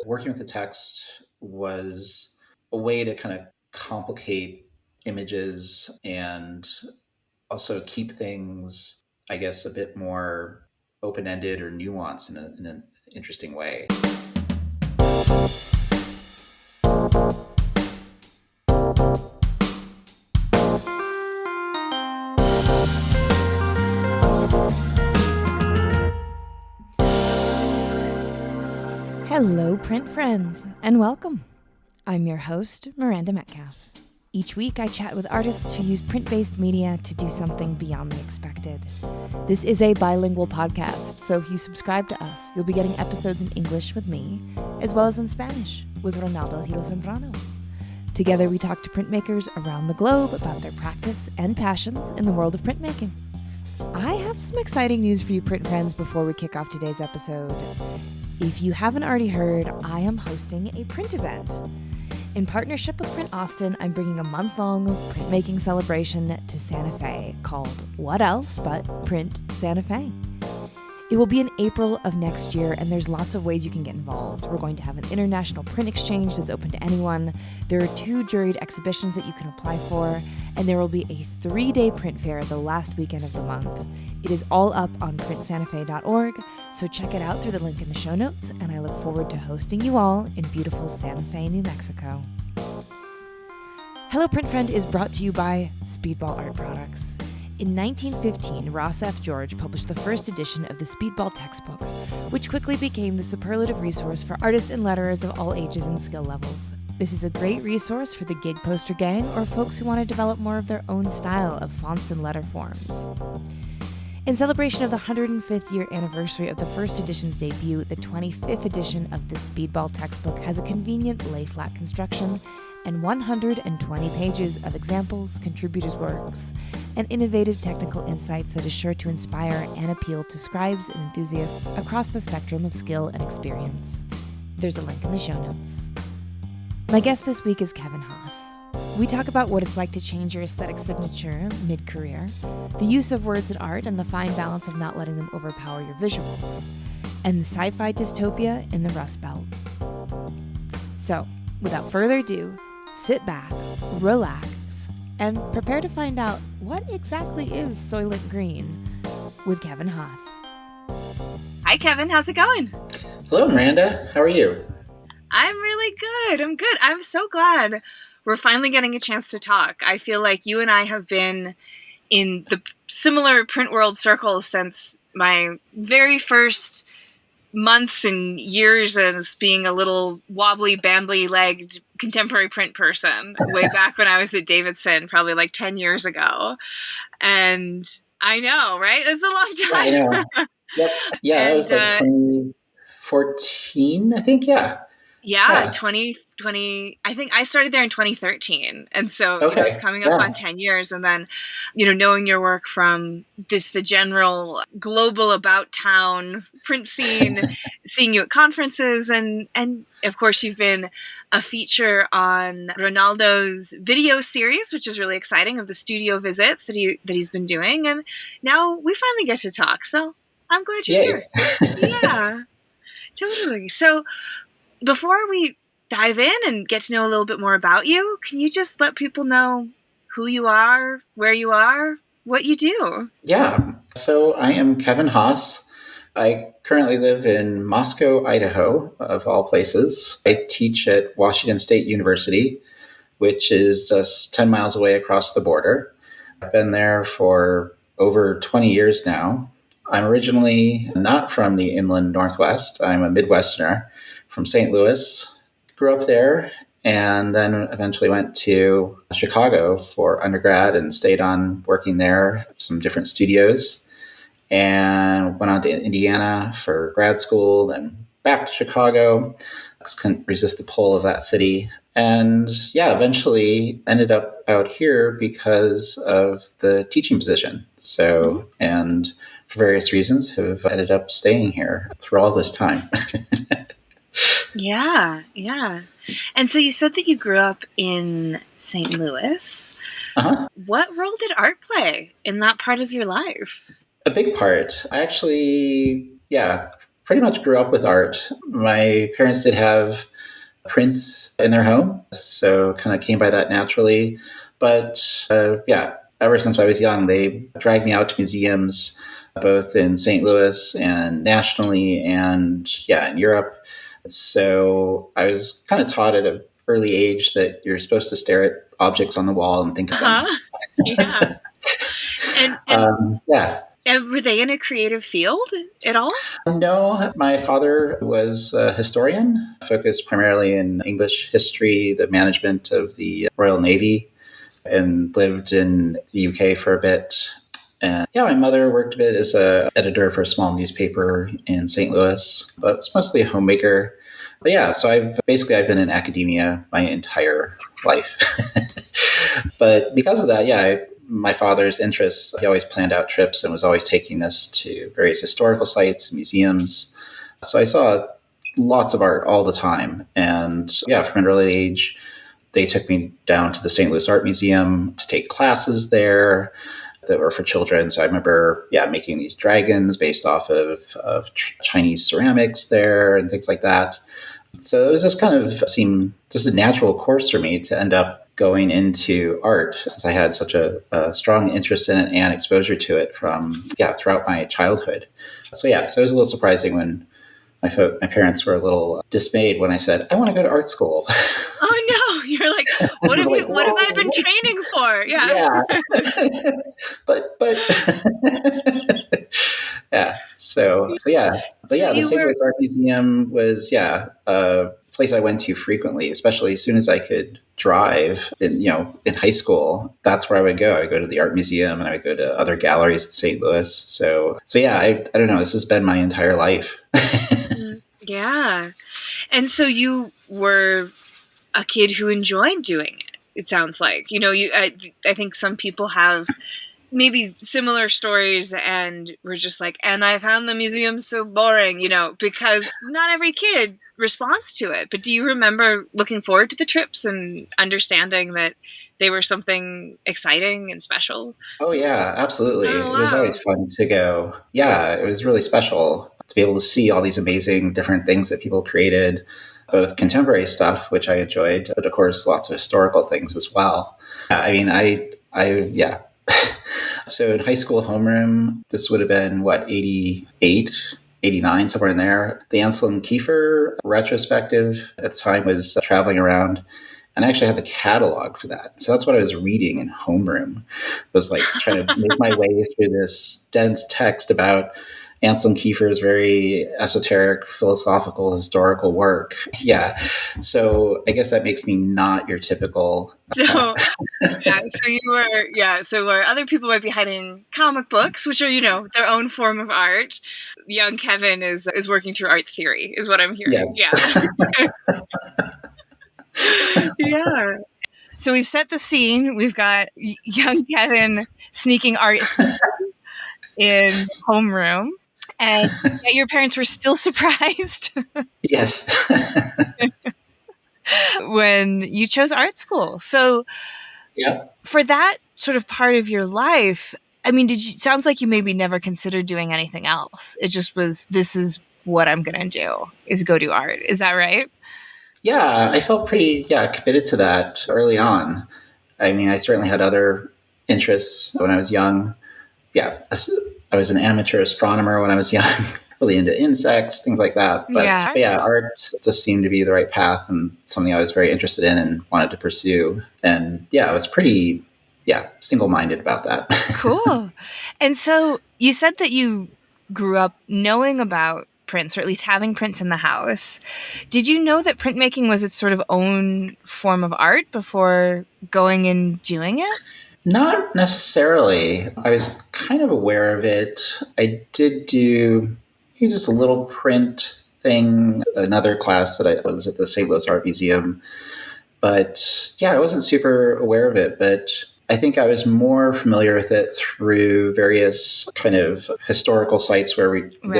working with the text was a way to kind of complicate images and also keep things, I guess, a bit more open-ended or nuanced in an interesting way. Hello, print friends, and welcome. I'm your host, Miranda Metcalf. Each week, I chat with artists who use print-based media to do something beyond the expected. This is a bilingual podcast, so if you subscribe to us, you'll be getting episodes in English with me, as well as in Spanish with Ronaldo Gil Zambrano. Together, we talk to printmakers around the globe about their practice and passions in the world of printmaking. I have some exciting news for you, print friends, before we kick off today's episode. If you haven't already heard, I am hosting a print event. In partnership with Print Austin, I'm bringing a month-long printmaking celebration to Santa Fe called What Else But Print Santa Fe. It will be in April of next year, and there's lots of ways you can get involved. We're going to have an international print exchange that's open to anyone. There are 2 juried exhibitions that you can apply for, and there will be a 3-day print fair the last weekend of the month. It is all up on printsantafe.org, so check it out through the link in the show notes, and I look forward to hosting you all in beautiful Santa Fe, New Mexico. Hello Print Friend is brought to you by Speedball Art Products. In 1915, Ross F. George published the first edition of the Speedball textbook, which quickly became the superlative resource for artists and letterers of all ages and skill levels. This is a great resource for the gig poster gang or folks who want to develop more of their own style of fonts and letter forms. In celebration of the 105th year anniversary of the first edition's debut, the 25th edition of the Speedball textbook has a convenient lay-flat construction and 120 pages of examples, contributors' works, and innovative technical insights that is sure to inspire and appeal to scribes and enthusiasts across the spectrum of skill and experience. There's a link in the show notes. My guest this week is Kevin Haas. We talk about what it's like to change your aesthetic signature mid-career, the use of words in art and the fine balance of not letting them overpower your visuals, and the sci-fi dystopia in the Rust Belt. So, without further ado, sit back, relax, and prepare to find out what exactly is Soylent Green with Kevin Haas. Hi, Kevin. How's it going? Hello, Miranda. How are you? I'm really good. I'm good. I'm so glad we're finally getting a chance to talk. I feel like you and I have been in the similar print world circles since my very first months and years as being a little wobbly, bambly-legged contemporary print person way back when I was at Davidson, probably like 10 years ago. And I know, right? It's a long time. I know. Yep. Yeah, that was like 2014, I think. Yeah, 2020. I think I started there in 2013. And so, it's coming up on 10 years. And then, knowing your work from the general global about town print scene, seeing you at conferences. And of course, you've been a feature on Ronaldo's video series, which is really exciting, of the studio visits that he's been doing. And now we finally get to talk. So I'm glad you're here. Yeah, totally. So, before we dive in and get to know a little bit more about you, can you just let people know who you are, where you are, what you do? Yeah. So I am Kevin Haas. I currently live in Moscow, Idaho, of all places. I teach at Washington State University, which is just 10 miles away across the border. I've been there for over 20 years now. I'm originally not from the inland Northwest. I'm a Midwesterner from St. Louis. Grew up there and then eventually went to Chicago for undergrad and stayed on working there, some different studios, and went on to Indiana for grad school, then back to Chicago. Just couldn't resist the pull of that city. And eventually ended up out here because of the teaching position. So, and for various reasons, have ended up staying here for all this time. Yeah. And so you said that you grew up in St. Louis. Uh-huh. What role did art play in that part of your life? A big part. I actually, pretty much grew up with art. My parents did have prints in their home, so kind of came by that naturally. But yeah, ever since I was young, they dragged me out to museums, both in St. Louis and nationally, and yeah, in Europe. So I was kind of taught at an early age that you're supposed to stare at objects on the wall and think of them. Yeah. Yeah. Were they in a creative field at all? No, my father was a historian, focused primarily in English history, the management of the Royal Navy, and lived in the UK for a bit. And yeah, my mother worked a bit as an editor for a small newspaper in St. Louis, but was mostly a homemaker. But yeah, so I've been in academia my entire life. But because of that, yeah, my father's interests, he always planned out trips and was always taking us to various historical sites and museums. So I saw lots of art all the time. And yeah, from an early age, they took me down to the St. Louis Art Museum to take classes there that were for children. So I remember, making these dragons based off of Chinese ceramics there and things like that. So it was just kind of seemed just a natural course for me to end up going into art, since I had such a strong interest in it and exposure to it from throughout my childhood. So it was a little surprising when my parents were a little dismayed when I said, I want to go to art school. Oh no, you're like, what have I been training for? Yeah. but yeah. The St. Louis Art Museum was a place I went to frequently, especially as soon as I could drive in high school. That's where I would go. I would go to the art museum and I would go to other galleries in St. Louis. So I don't know, this has been my entire life. Yeah. And so you were a kid who enjoyed doing it sounds like. I think some people have maybe similar stories and we're just like, and I found the museum so boring, because not every kid responds to it. But do you remember looking forward to the trips and understanding that they were something exciting and special? Oh yeah, absolutely. Oh, wow. It was always fun to go. Yeah, it was really special to be able to see all these amazing different things that people created, both contemporary stuff, which I enjoyed, but of course lots of historical things as well. I mean, So in high school homeroom, this would have been 88, 89, somewhere in there. The Ansel and Kiefer retrospective at the time was traveling around, and I actually had the catalog for that. So that's what I was reading in homeroom. I was like trying to make my way through this dense text about Ansel and Kiefer's very esoteric, philosophical, historical work. Yeah. So I guess that makes me not your typical. So you were, so where other people might be hiding comic books, which are, their own form of art, young Kevin is working through art theory, is what I'm hearing. Yes. Yeah. Yeah. So we've set the scene. We've got young Kevin sneaking art in homeroom. And your parents were still surprised. Yes. When you chose art school. So for that sort of part of your life, I mean, sounds like you maybe never considered doing anything else. It just was, this is what I'm going to do, is go do art. Is that right? Yeah, I felt pretty committed to that early on. I mean, I certainly had other interests when I was young. Yeah, I was an amateur astronomer when I was young, really into insects, things like that. But art just seemed to be the right path and something I was very interested in and wanted to pursue. And I was pretty, single-minded about that. Cool. And so you said that you grew up knowing about prints, or at least having prints in the house. Did you know that printmaking was its sort of own form of art before going and doing it? Not necessarily. I was kind of aware of it. I did do just a little print thing, another class that I was at the St. Louis Art Museum. But I wasn't super aware of it. But I think I was more familiar with it through various kind of historical sites that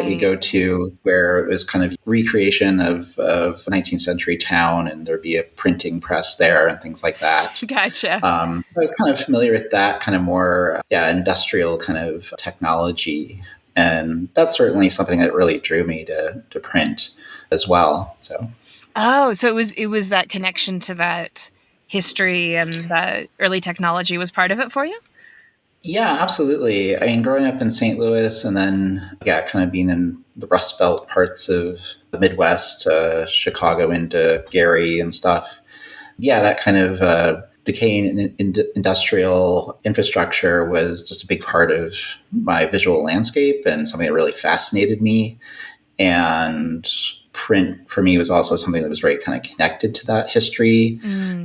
we go to, where it was kind of recreation of 19th century town, and there'd be a printing press there and things like that. Gotcha. I was kind of familiar with that kind of more industrial kind of technology. And that's certainly something that really drew me to print as well. So it was that connection to that history and that early technology was part of it for you? Yeah, absolutely. I mean, growing up in St. Louis and then, kind of being in the Rust Belt parts of the Midwest, Chicago into Gary and stuff. Yeah, that kind of decaying industrial infrastructure was just a big part of my visual landscape and something that really fascinated me. And print for me was also something that was very kind of connected to that history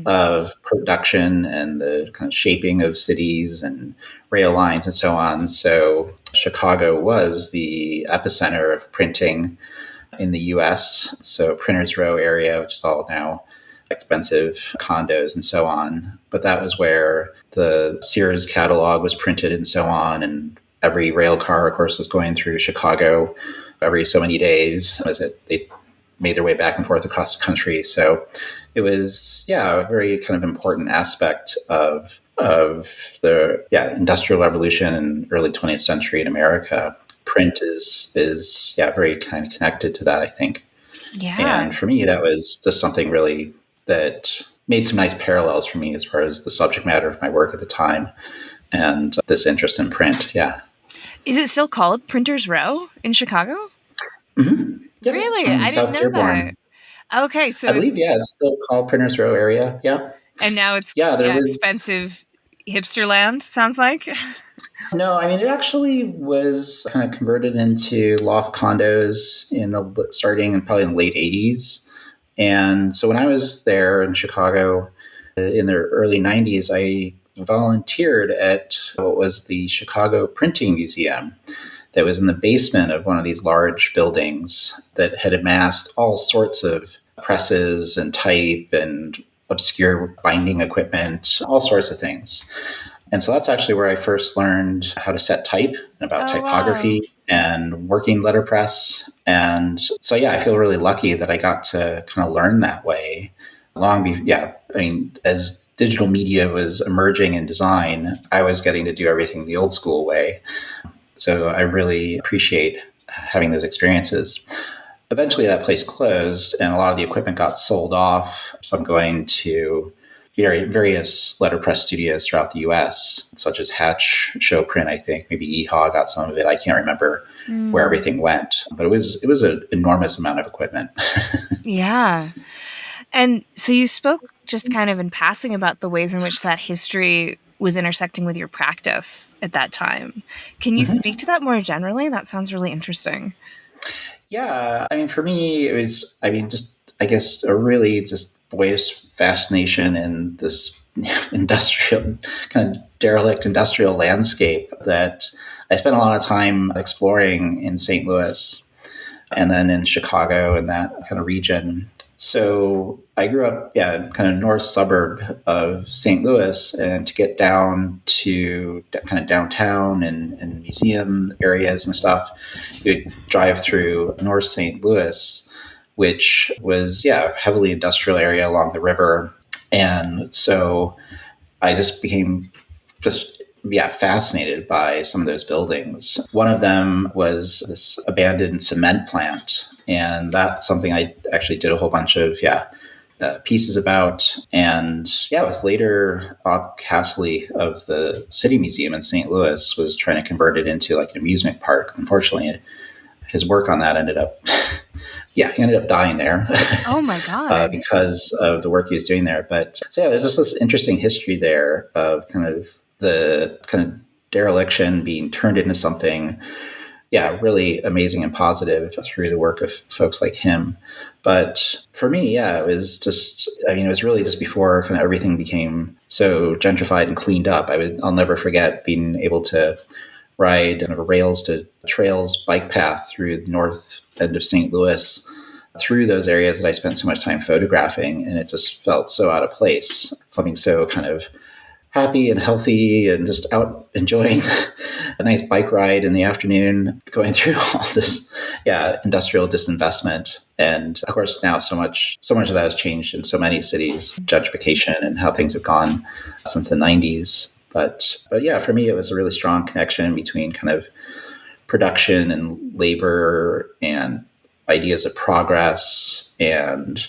of production and the kind of shaping of cities and rail lines and so on. So Chicago was the epicenter of printing in the US. So Printers Row area, which is all now expensive condos and so on. But that was where the Sears catalog was printed and so on. And every rail car, of course, was going through Chicago every so many days as they made their way back and forth across the country. So it was, a very kind of important aspect of the industrial revolution in early 20th century in America. Print is very kind of connected to that, I think. Yeah. And for me, that was just something really that made some nice parallels for me as far as the subject matter of my work at the time and this interest in print. Yeah. Is it still called Printers Row in Chicago? Mm-hmm. Yep. Really? I didn't know that. Okay, so I believe, it's still called Printers Row area. Yeah. And now it's there was expensive hipster land, sounds like. No, I mean, it actually was kind of converted into loft condos starting in probably in the late 80s. And so when I was there in Chicago in the early 90s, I volunteered at what was the Chicago Printing Museum that was in the basement of one of these large buildings that had amassed all sorts of presses and type and obscure binding equipment, all sorts of things. And so that's actually where I first learned how to set type and about typography and working letterpress. And so, I feel really lucky that I got to kind of learn that way as digital media was emerging in design, I was getting to do everything the old school way. So I really appreciate having those experiences. Eventually that place closed and a lot of the equipment got sold off. So I'm going to various letterpress studios throughout the U.S., such as Hatch, Showprint, I think. Maybe EHA got some of it. I can't remember where everything went. But it was an enormous amount of equipment. Yeah. And so you spoke just kind of in passing about the ways in which that history was intersecting with your practice at that time. Can you speak to that more generally? That sounds really interesting. Yeah. I mean, for me, it was, I guess, a really just boyish fascination in this industrial, kind of derelict industrial landscape that I spent a lot of time exploring in St. Louis and then in Chicago and that kind of region. So I grew up, kind of north suburb of St. Louis, and to get down to kind of downtown and museum areas and stuff, you would drive through North St. Louis, which was, a heavily industrial area along the river. And so I just became fascinated by some of those buildings. One of them was this abandoned cement plant. And that's something I actually did a whole bunch of, pieces about. And it was later Bob Castley of the City Museum in St. Louis was trying to convert it into like an amusement park. Unfortunately, his work on that ended up, he ended up dying there. Oh my God. Because of the work he was doing there. But so there's just this interesting history there of kind of the kind of dereliction being turned into something, really amazing and positive through the work of folks like him. But for me, it was just, it was really just before kind of everything became so gentrified and cleaned up. I'll never forget being able to ride kind of a rails to trails bike path through the north end of St. Louis, through those areas that I spent so much time photographing. And it just felt so out of place, something so kind of happy and healthy and just out enjoying a nice bike ride in the afternoon, going through all this, industrial disinvestment. And of course, now so much of that has changed in so many cities, gentrification and how things have gone since the 90s. But for me, it was a really strong connection between kind of production and labor and ideas of progress and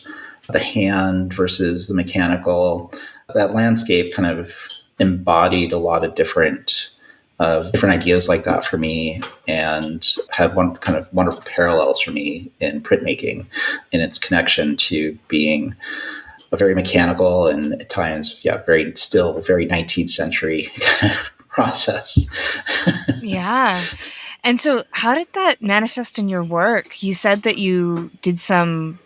the hand versus the mechanical. That landscape kind of embodied a lot of different ideas like that for me, and had one kind of wonderful parallels for me in printmaking in its connection to being a very mechanical and at times, very 19th century kind of process. Yeah. And so how did that manifest in your work? You said that you did some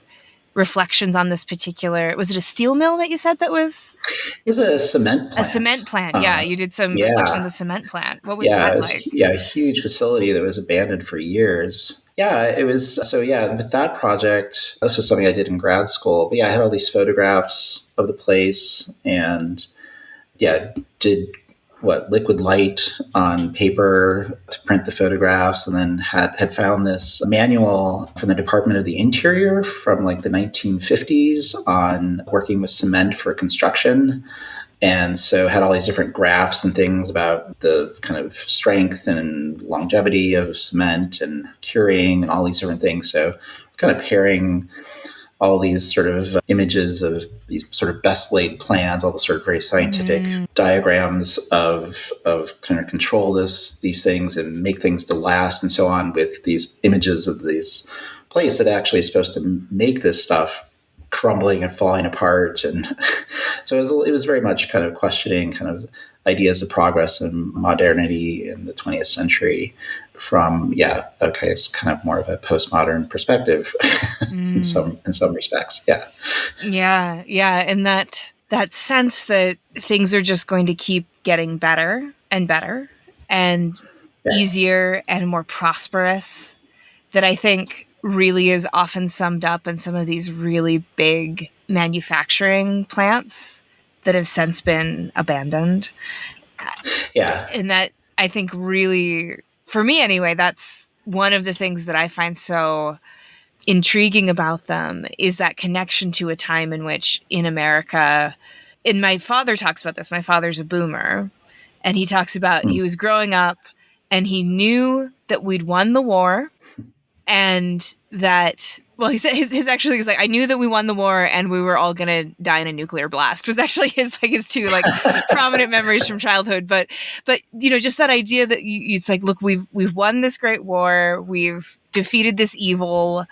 reflections on this particular, was it a steel mill that you said that was? It was a cement plant. A cement plant. Yeah. You did some reflection on the cement plant. What was that like? A huge facility that was abandoned for years. Yeah, it was. So with that project, this was something I did in grad school. But I had all these photographs of the place and did liquid light on paper to print the photographs, and then had found this manual from the Department of the Interior from like the 1950s on working with cement for construction. And so had all these different graphs and things about the kind of strength and longevity of cement and curing and all these different things. So it's kind of pairing all these sort of images of these sort of best laid plans, all the sort of very scientific diagrams of kind of control these things and make things to last and so on, with these images of these place that actually is supposed to make this stuff crumbling and falling apart. And so it was very much kind of questioning kind of ideas of progress and modernity in the 20th century from, it's kind of more of a postmodern perspective in some respects. Yeah. And that sense that things are just going to keep getting better and better and easier and more prosperous, that I think really is often summed up in some of these really big manufacturing plants that have since been abandoned. Yeah. And that, I think, really, for me anyway, that's one of the things that I find so intriguing about them, is that connection to a time in which in America, and my father talks about this, my father's a boomer, and he talks about he was growing up and he knew that we'd won the war, and that, well, he said his actually is like, I knew that we won the war and we were all gonna die in a nuclear blast, was actually his two prominent memories from childhood. But just that idea that it's like, look, we've won this great war, we've defeated this evil,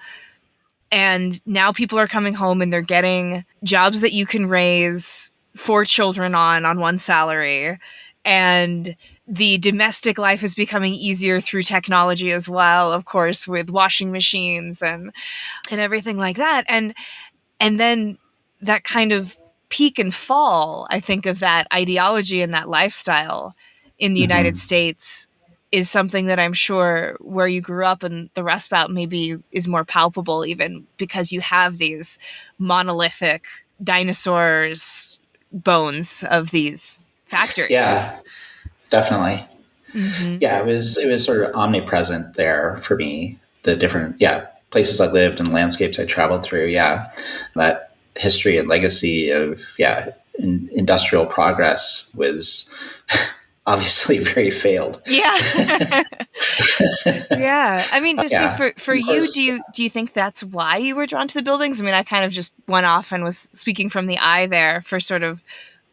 and now people are coming home and they're getting jobs that you can raise 4 children on one salary, and the domestic life is becoming easier through technology as well, of course, with washing machines and everything like that. And then that kind of peak and fall, I think, of that ideology and that lifestyle in the United States is something that I'm sure where you grew up and the Rust Belt maybe is more palpable, even because you have these monolithic dinosaurs bones of these factories. Yeah, definitely. Yeah, it was sort of omnipresent there for me. The different places I lived and landscapes I traveled through. That history and legacy of industrial progress was obviously very failed. Yeah. I mean, for you, do you think that's why you were drawn to the buildings? I mean, I kind of just went off and was speaking from the eye there for sort of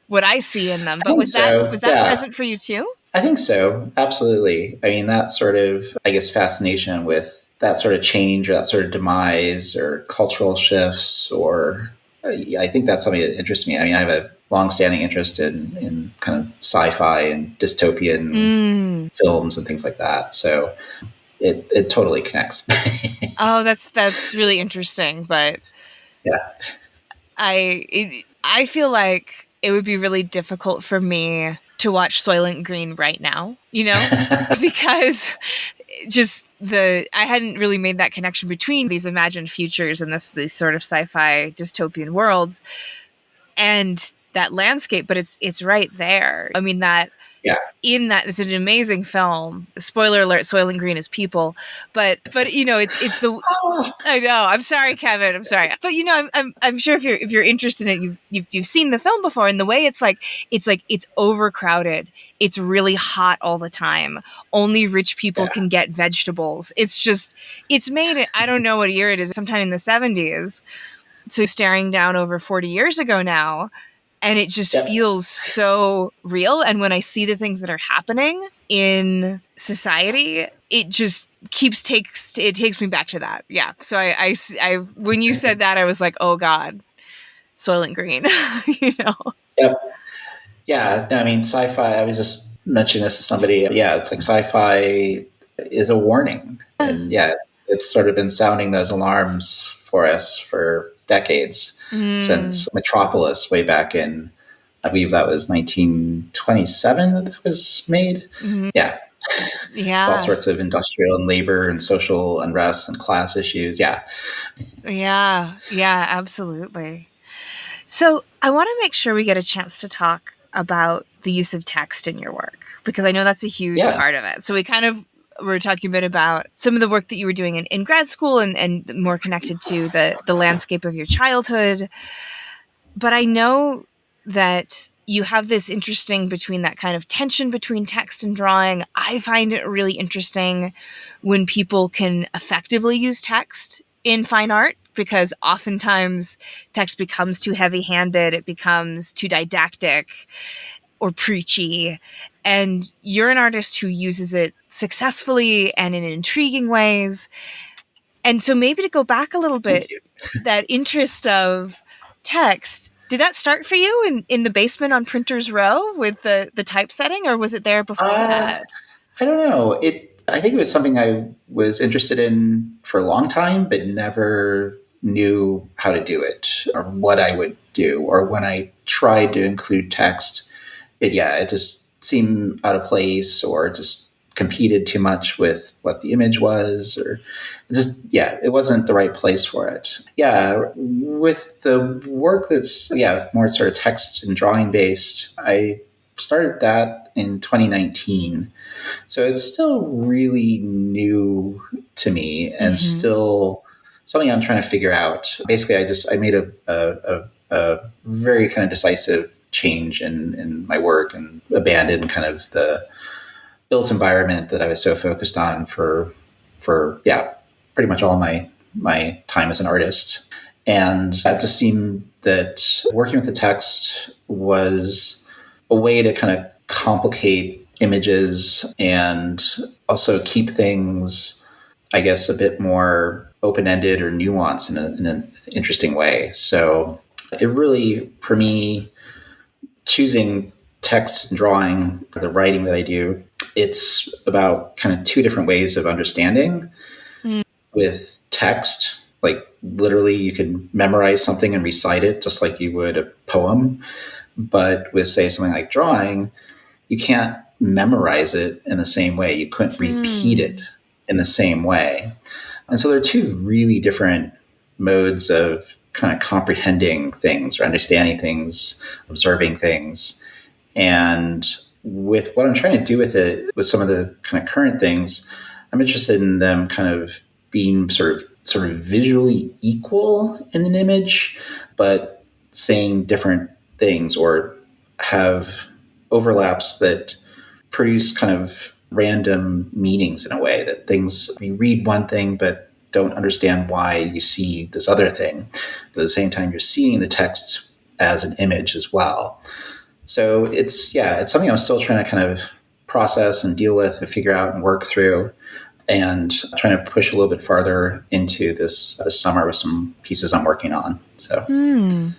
what I see in them. But was that present for you too? I think so. Absolutely. I mean, that sort of, I guess, fascination with that sort of change or that sort of demise or cultural shifts, or I think that's something that interests me. I mean, I have a longstanding interest in kind of sci-fi and dystopian films and things like that. So it totally connects. Oh, that's really interesting. But I feel like it would be really difficult for me to watch Soylent Green right now, because just I hadn't really made that connection between these imagined futures and these sort of sci-fi dystopian worlds. And that landscape, but it's right there. I mean, in that, it's an amazing film. Spoiler alert: Soylent Green is people, but it's the. I know. I'm sorry, Kevin. I'm sorry, but I'm sure if you're interested in it, you've seen the film before, and the way it's overcrowded. It's really hot all the time. Only rich people can get vegetables. It's made. I don't know what year it is. Sometime in the 70s. So staring down over 40 years ago now. And it just feels so real. And when I see the things that are happening in society, it just takes me back to that. Yeah. So I when you said that, I was like, oh God, Soylent Green, Yep. Yeah. I mean, sci-fi, I was just mentioning this to somebody. Yeah. It's like sci-fi is a warning. And it's sort of been sounding those alarms for us for decades. Since Metropolis way back in, I believe that was 1927 that was made. Yeah. All sorts of industrial and labor and social unrest and class issues. Yeah, absolutely. So I want to make sure we get a chance to talk about the use of text in your work, because I know that's a huge part of it. So we're talking a bit about some of the work that you were doing in grad school and more connected to the landscape of your childhood. But I know that you have this interesting between that kind of tension between text and drawing. I find it really interesting when people can effectively use text in fine art, because oftentimes text becomes too heavy-handed, it becomes too didactic or preachy. And you're an artist who uses it successfully and in intriguing ways. And so maybe to go back a little bit, that interest of text, did that start for you in the basement on Printers Row with the typesetting, or was it there before that? I don't know. I think it was something I was interested in for a long time, but never knew how to do it or what I would do. Or when I tried to include text, it just seemed out of place, or just competed too much with what the image was, or it wasn't the right place for it. With the work that's more sort of text and drawing based, I started that in 2019, so it's still really new to me and still something I'm trying to figure out. Basically, I made a very kind of decisive change in my work and abandoned kind of the built environment that I was so focused on for pretty much all my time as an artist. And that just seemed that working with the text was a way to kind of complicate images and also keep things, I guess, a bit more open-ended or nuanced in an interesting way. So it really, for me, choosing text and drawing, the writing that I do, it's about kind of two different ways of understanding. With text, like literally you can memorize something and recite it just like you would a poem. But with, say, something like drawing, you can't memorize it in the same way. You couldn't repeat it in the same way. And so there are two really different modes of kind of comprehending things or understanding things, observing things. And with what I'm trying to do with it, with some of the kind of current things, I'm interested in them kind of being sort of visually equal in an image, but saying different things or have overlaps that produce kind of random meanings in a way, that things, you read one thing but don't understand why you see this other thing. But at the same time, you're seeing the text as an image as well. So it's something I'm still trying to kind of process and deal with and figure out and work through, and trying to push a little bit farther into this summer with some pieces I'm working on. So,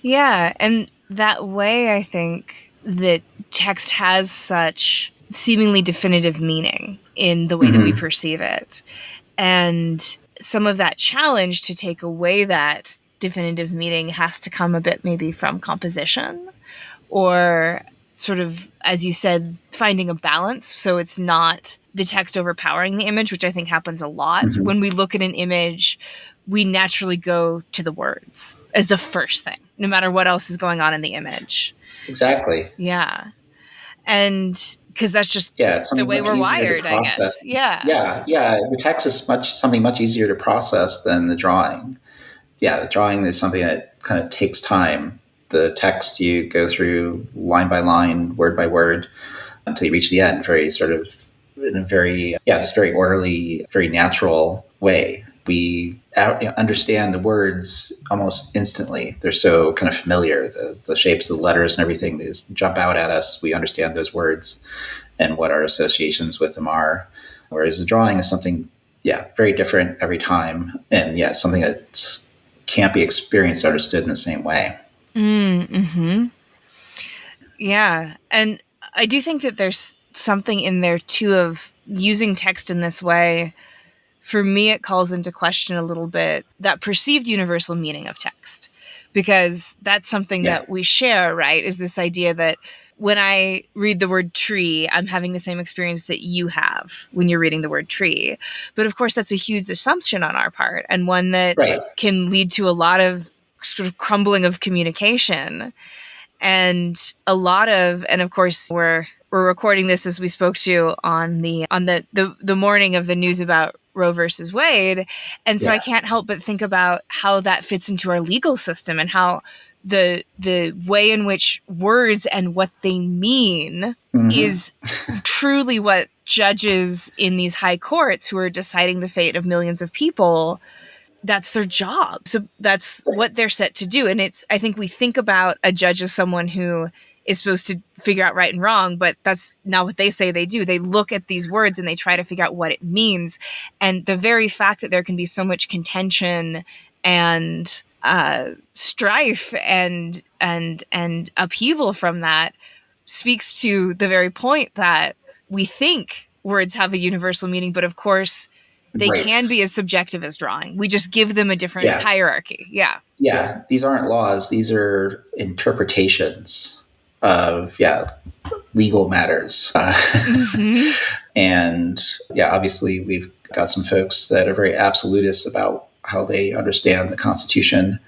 yeah. And that way, I think that text has such seemingly definitive meaning in the way that we perceive it. And some of that challenge to take away that definitive meaning has to come a bit maybe from composition, or sort of, as you said, finding a balance. So it's not the text overpowering the image, which I think happens a lot. When we look at an image, we naturally go to the words as the first thing. no matter what else is going on in the image. Exactly. Yeah. And because that's just it's the way we're wired, I guess. Yeah. The text is something much easier to process than the drawing. Yeah, the drawing is something that kind of takes time. The text, you go through line by line, word by word, until you reach the end, very sort of in a very, just very orderly, very natural way. We understand the words almost instantly. They're so kind of familiar. The shapes of the letters and everything, they just jump out at us. We understand those words and what our associations with them are. Whereas the drawing is something, very different every time. And something that can't be experienced or understood in the same way. Mm-hmm. Yeah. And I do think that there's something in there too of using text in this way. For me, it calls into question a little bit that perceived universal meaning of text, because that's something that we share, right? Is this idea that when I read the word tree, I'm having the same experience that you have when you're reading the word tree. But of course, that's a huge assumption on our part, and one that can lead to a lot of sort of crumbling of communication. And of course, we're recording this as we spoke to on the morning of the news about Roe versus Wade. And so I can't help but think about how that fits into our legal system, and how the way in which words and what they mean is truly what judges in these high courts who are deciding the fate of millions of people, that's their job. So that's what they're set to do. And I think we think about a judge as someone who is supposed to figure out right and wrong, but that's not what they say they do. They look at these words and they try to figure out what it means. And the very fact that there can be so much contention and strife and upheaval from that speaks to the very point that we think words have a universal meaning, but of course they can be as subjective as drawing. We just give them a different hierarchy. Yeah. Yeah. These aren't laws. These are interpretations of, legal matters. And obviously we've got some folks that are very absolutist about how they understand the Constitution,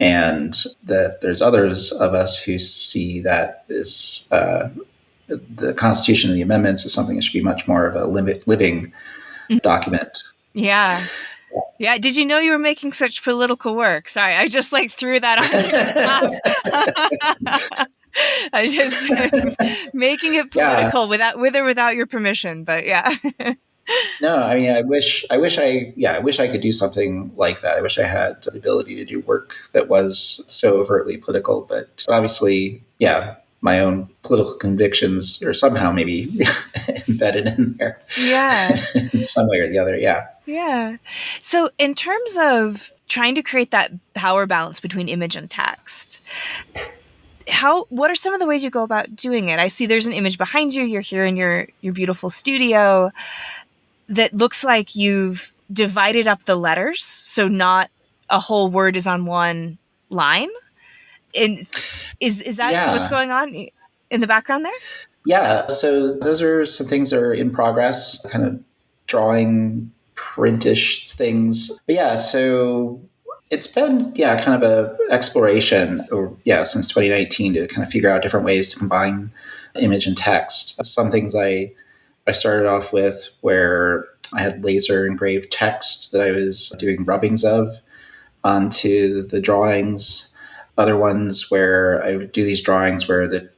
and that there's others of us who see that is the Constitution and the amendments is something that should be much more of a living document. Yeah. Yeah. Did you know you were making such political work? Sorry, I just threw that on. I just making it political with or without your permission, but yeah. No, I mean, I wish I could do something like that. I wish I had the ability to do work that was so overtly political, but obviously, my own political convictions are somehow maybe embedded in there. Yeah. In some way or the other. Yeah. Yeah. So in terms of trying to create that power balance between image and text, what are some of the ways you go about doing it? I see there's an image behind you. You're here in your beautiful studio that looks like you've divided up the letters, so not a whole word is on one line. And is that what's going on in the background there? Yeah. So those are some things that are in progress, kind of drawing printish things. But so it's been, kind of a exploration since 2019 to kind of figure out different ways to combine image and text. Some things I started off with where I had laser engraved text that I was doing rubbings of onto the drawings. Other ones where I would do these drawings where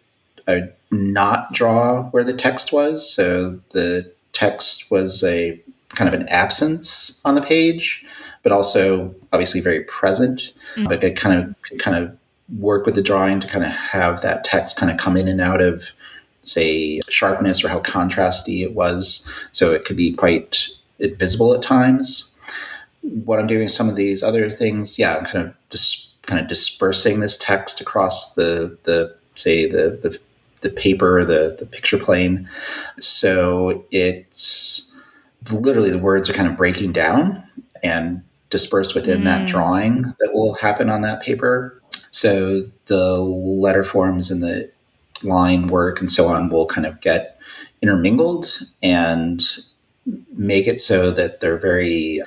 I would not draw where the text was. So the text was a kind of an absence on the page, but also obviously very present. But I kind of work with the drawing to kind of have that text kind of come in and out of, say, sharpness or how contrasty it was. So it could be quite visible at times. What I'm doing some of these other things, I'm kind of dispersing this text across the paper, the picture plane. So it's literally the words are kind of breaking down and dispersed within that drawing that will happen on that paper. So the letter forms and the line work and so on will kind of get intermingled and make it so that they're very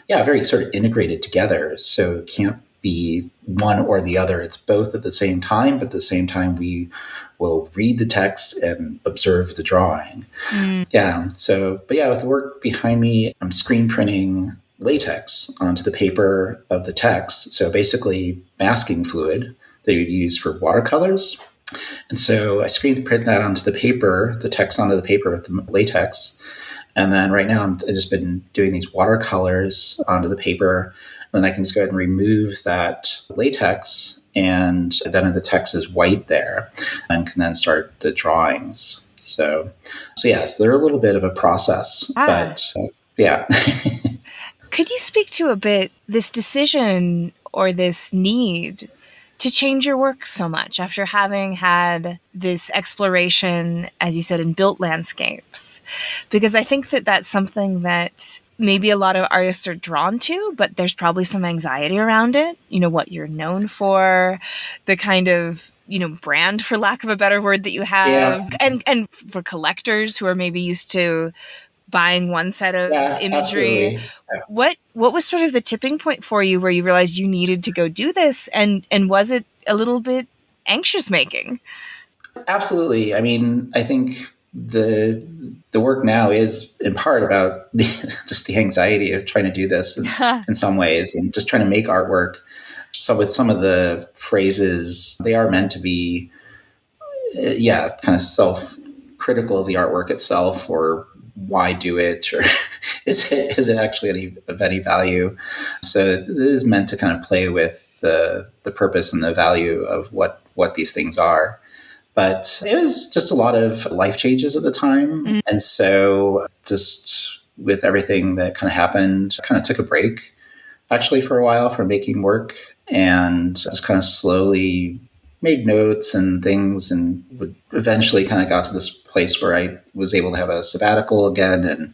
sort of integrated together. So it can't be one or the other. It's both at the same time, but at the same time, we will read the text and observe the drawing. Yeah. So, but yeah, with the work behind me, I'm screen printing latex onto the paper of the text. So basically masking fluid that you'd use for watercolors. And so I screen print that onto the paper, the text onto the paper with the latex. And then right now I've just been doing these watercolors onto the paper. And then I can just go ahead and remove that latex. And then the text is white there and can then start the drawings. So yes, they're a little bit of a process, but yeah. Could you speak to a bit this decision or this need to change your work so much after having had this exploration, as you said, in built landscapes? Because I think that that's something that maybe a lot of artists are drawn to, but there's probably some anxiety around it. You know, what you're known for, the kind of, brand, for lack of a better word, that you have, and for collectors who are maybe used to buying one set of imagery. What was sort of the tipping point for you where you realized you needed to go do this? And was it a little bit anxious making? Absolutely. I mean, I think the work now is in part about just the anxiety of trying to do this in some ways and just trying to make artwork. So with some of the phrases, they are meant to be, kind of self-critical of the artwork itself, or why do it, or is it actually of any value? So it is meant to kind of play with the purpose and the value of what these things are. But it was just a lot of life changes at the time. And so just with everything that kind of happened, I kind of took a break actually for a while from making work and just kind of slowly made notes and things, and would eventually kind of got to this place where I was able to have a sabbatical again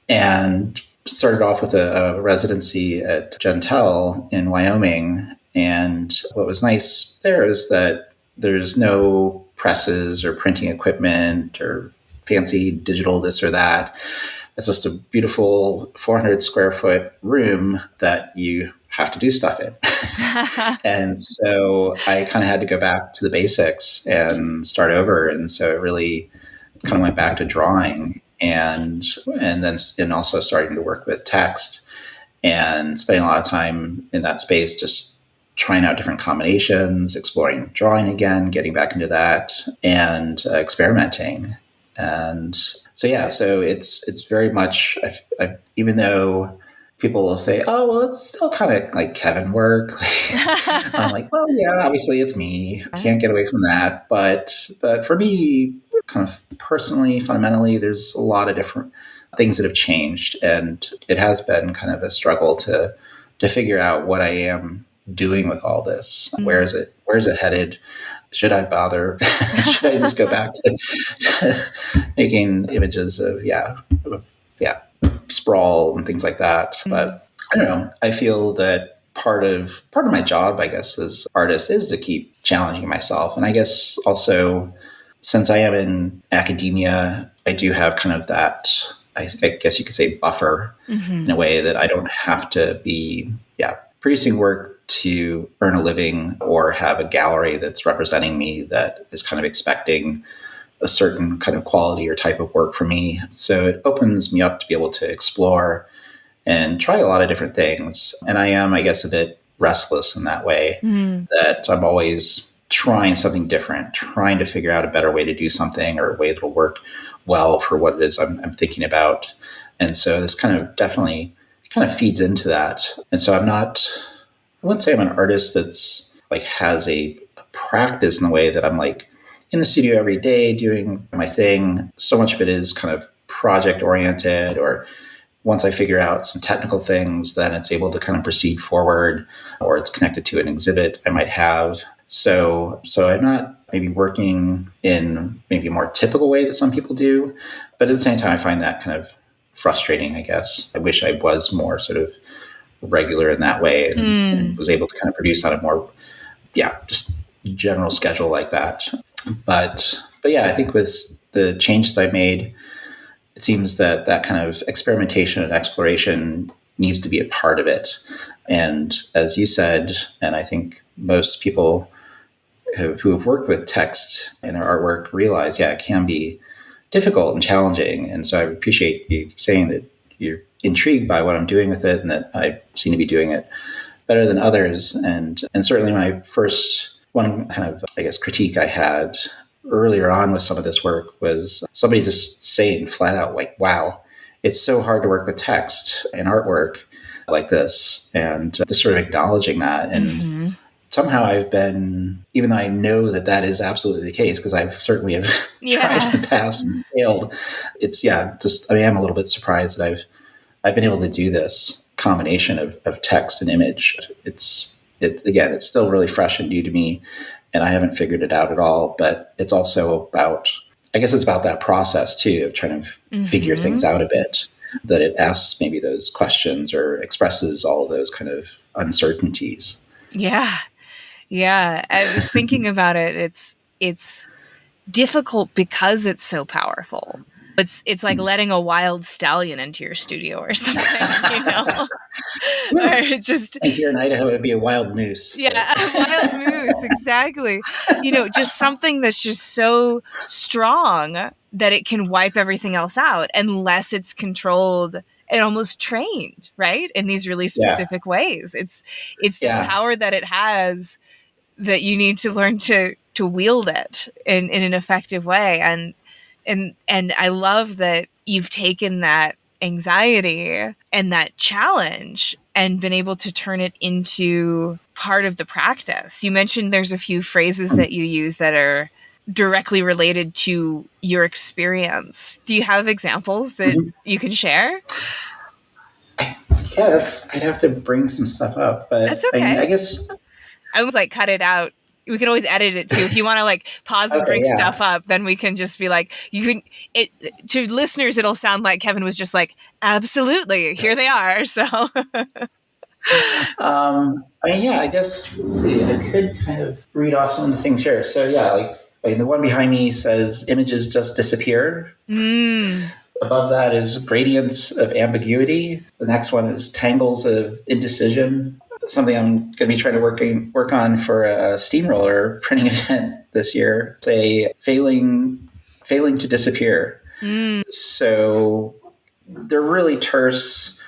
and started off with a residency at Gentel in Wyoming. And what was nice there is that there's no presses or printing equipment or fancy digital this or that. It's just a beautiful 400 square foot room that you have to do stuff in. And so I kind of had to go back to the basics and start over. And so it really kind of went back to drawing and also starting to work with text and spending a lot of time in that space, just trying out different combinations, exploring drawing again, getting back into that, and experimenting. And so it's very much, even though people will say, oh, well, it's still kind of like Kevin work. I'm like, well, yeah, obviously it's me. Can't get away from that. But for me, kind of personally, fundamentally, there's a lot of different things that have changed. And it has been kind of a struggle to figure out what I am doing with all this. Where is it headed? Should I bother? Should I just go back to making images of sprawl and things like that? But I don't know. I feel that part of my job, I guess, as artist is to keep challenging myself. And I guess also, since I am in academia, I do have kind of that, I guess you could say, buffer in a way that I don't have to be producing work to earn a living or have a gallery that's representing me that is kind of expecting a certain kind of quality or type of work from me. So it opens me up to be able to explore and try a lot of different things. And I am, I guess, a bit restless in that way, that I'm always trying something different, trying to figure out a better way to do something or a way that will work well for what it is I'm thinking about. And so this kind of definitely kind of feeds into that. And so I wouldn't say I'm an artist that's like has a practice in the way that I'm like in the studio every day doing my thing. So much of it is kind of project oriented, or once I figure out some technical things, then it's able to kind of proceed forward, or it's connected to an exhibit I might have. So I'm not maybe working in maybe a more typical way that some people do, but at the same time, I find that kind of frustrating, I guess. I wish I was more sort of regular in that way and was able to kind of produce on a more, just general schedule like that. But yeah, I think with the changes I've made, it seems that kind of experimentation and exploration needs to be a part of it. And as you said, and I think most people who have worked with text in their artwork realize, it can be difficult and challenging. And so I appreciate you saying that you're intrigued by what I'm doing with it and that I seem to be doing it better than others. And certainly one kind of, I guess, critique I had earlier on with some of this work was somebody just saying flat out, like, wow, it's so hard to work with text and artwork like this. And just sort of acknowledging that. And somehow I've been, even though I know that is absolutely the case, because I've certainly have tried in the past and failed, I am a little bit surprised that I've been able to do this combination of text and image. It's still really fresh and new to me, and I haven't figured it out at all. But it's also about, I guess it's about that process too, of trying to figure things out a bit, that it asks maybe those questions or expresses all of those kind of uncertainties. Yeah. Yeah. I was thinking about it. It's difficult because it's so powerful. It's like letting a wild stallion into your studio or something, you know? Or just, and here in Idaho, it'd be a wild moose. Yeah, a wild moose, exactly. Just something that's just so strong that it can wipe everything else out unless it's controlled and almost trained, right? In these really specific ways. It's the power that it has that you need to learn to wield it in an effective way. And I love that you've taken that anxiety and that challenge and been able to turn it into part of the practice. You mentioned there's a few phrases that you use that are directly related to your experience. Do you have examples that you can share? Yes, I'd have to bring some stuff up, but that's okay. I guess I was like, cut it out. We can always edit it too. If you want to like pause and bring stuff up, then we can just be like, to listeners, it'll sound like Kevin was just like, absolutely, here they are. So, I guess, let's see, I could kind of read off some of the things here. So like the one behind me says images just disappear. Above that is gradients of ambiguity. The next one is tangles of indecision. Something I'm going to be trying to work on for a steamroller printing event this year. Say failing to disappear. So they're really terse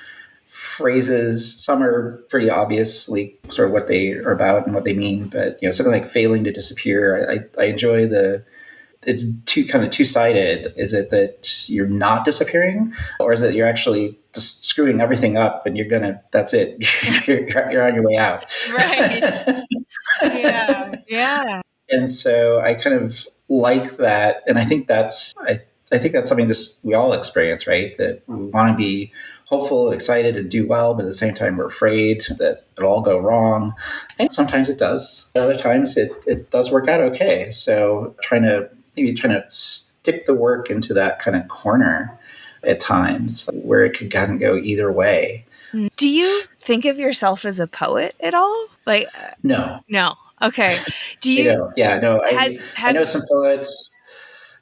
phrases. Some are pretty obviously sort of what they are about and what they mean, but something like failing to disappear. I enjoy it's two-sided. Is it that you're not disappearing, or is it you're actually just screwing everything up and that's it. you're on your way out. Right. Yeah. And so I kind of like that. And I think that's something just we all experience, right? That we want to be hopeful and excited and do well, but at the same time, we're afraid that it'll all go wrong. And sometimes it does. Other times it does work out okay. So trying to stick the work into that kind of corner at times where it could kind of go either way. Do you think of yourself as a poet at all? Like, no. Okay. Do you? No. I know some poets.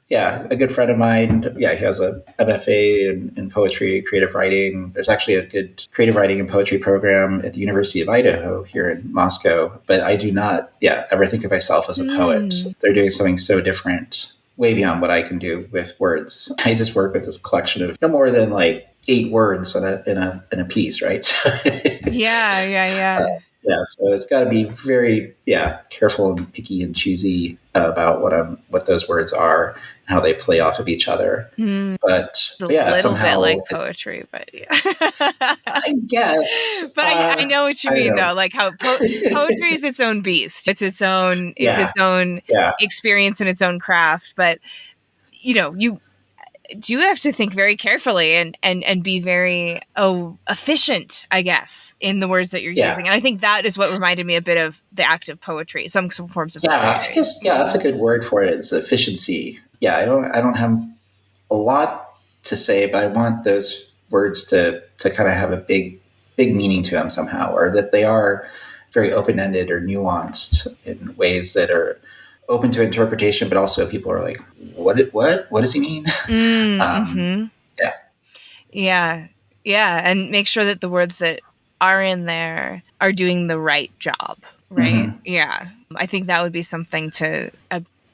Yeah, a good friend of mine. Yeah, he has a MFA in poetry, creative writing. There's actually a good creative writing and poetry program at the University of Idaho here in Moscow. But I do not, ever think of myself as a poet. They're doing something so different, way beyond what I can do with words. I just work with this collection of no more than like 8 words in a piece, right? Yeah. So it's got to be very, careful and picky and choosy about what those words are and how they play off of each other. But a little bit like poetry, but I guess. But I know what you mean, though. Like how poetry is its own beast. It's its own experience and its own craft. But you do have to think very carefully and be very efficient, I guess, in the words that you're using. And I think that is what reminded me a bit of the act of poetry, some forms of poetry. I guess that's a good word for it. It's efficiency. I don't have a lot to say, but I want those words to kind of have a big meaning to them somehow, or that they are very open-ended or nuanced in ways that are open to interpretation, but also people are like, what does he mean? Yeah. And make sure that the words that are in there are doing the right job, right? Mm-hmm. Yeah. I think that would be something to,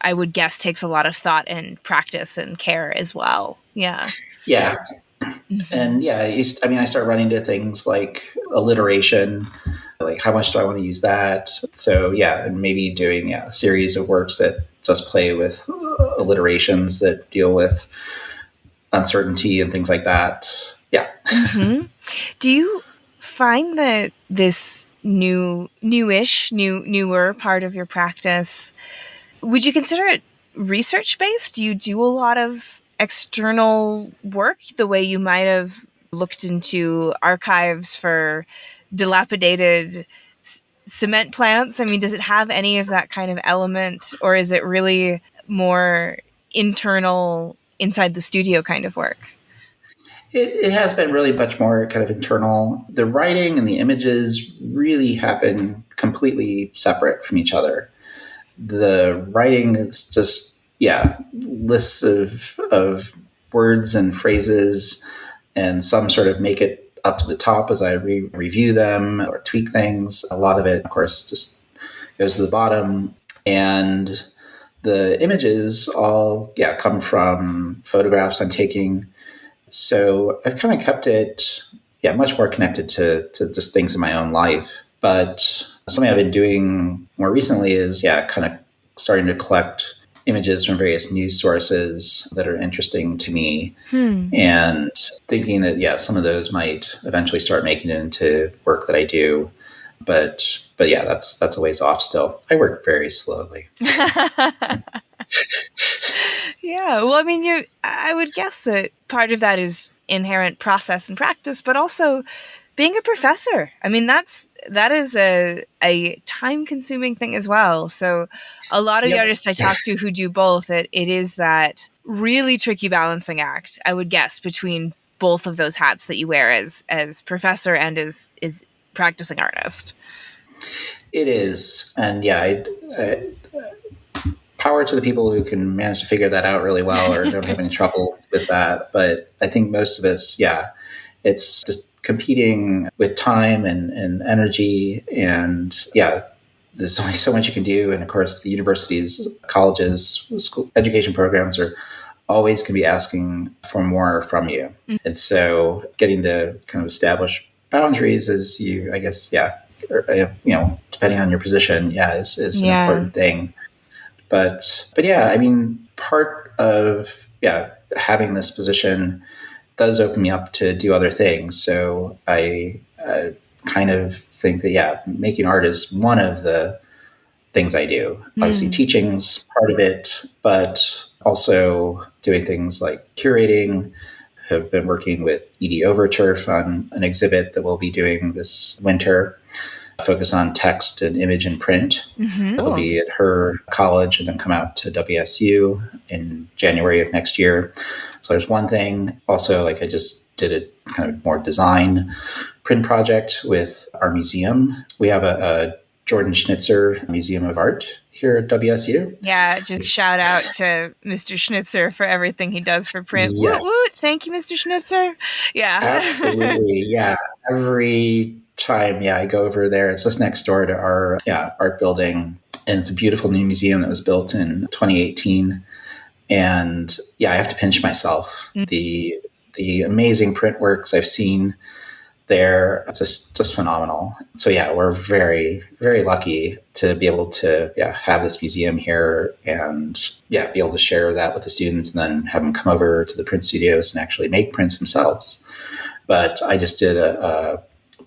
I would guess, takes a lot of thought and practice and care as well. Yeah. Yeah. And yeah, I start running into things like alliteration, like how much do I want to use that? So yeah, and maybe doing a series of works that just play with alliterations that deal with uncertainty and things like that. Yeah. Mm-hmm. Do you find that this newer part of your practice, would you consider it research-based? Do you do a lot of external work the way you might have looked into archives for dilapidated cement plants? I mean, does it have any of that kind of element, or is it really more internal, inside the studio kind of work? It has been really much more kind of internal. The writing and the images really happen completely separate from each other. The writing is just, lists of words and phrases, and some sort of make it up to the top as I review them or tweak things. A lot of it, of course, just goes to the bottom. And the images all, come from photographs I'm taking. So I've kind of kept it, much more connected to just things in my own life. But something I've been doing more recently is, kind of starting to collect images from various news sources that are interesting to me, and thinking that, some of those might eventually start making it into work that I do. But yeah, that's a ways off still. I work very slowly. Yeah, well, I mean, I would guess that part of that is inherent process and practice, but also being a professor. I mean, that is a time-consuming thing as well. So a lot of the artists I talk to who do both, it is that really tricky balancing act, I would guess, between both of those hats that you wear as professor and as practicing artist. It is. And power to the people who can manage to figure that out really well or don't have any trouble with that. But I think most of us, it's just competing with time and energy. And there's only so much you can do. And of course, the universities, colleges, school education programs are always going to be asking for more from you. Mm-hmm. And so getting to kind of establish boundaries is depending on your position, is an important thing. But I mean, part of having this position does open me up to do other things. So I kind of think that making art is one of the things I do. Obviously, teaching's part of it, but also doing things like curating. Have been working with Edie Overturf on an exhibit that we'll be doing this winter. Focus on text and image and print. Mm-hmm. It'll be at her college and then come out to WSU in January of next year. So there's one thing. Also, I just did a kind of more design print project with our museum. We have a Jordan Schnitzer Museum of Art here at WSU. Yeah, just shout out to Mr. Schnitzer for everything he does for print. Yes. Woot, woot. Thank you, Mr. Schnitzer. Yeah. Absolutely. Yeah. Every time, I go over there. It's just next door to our art building. And it's a beautiful new museum that was built in 2018. And I have to pinch myself. Mm-hmm. The amazing print works I've seen there, it's just phenomenal. So we're very, very lucky to be able to have this museum here and be able to share that with the students and then have them come over to the print studios and actually make prints themselves. But I just did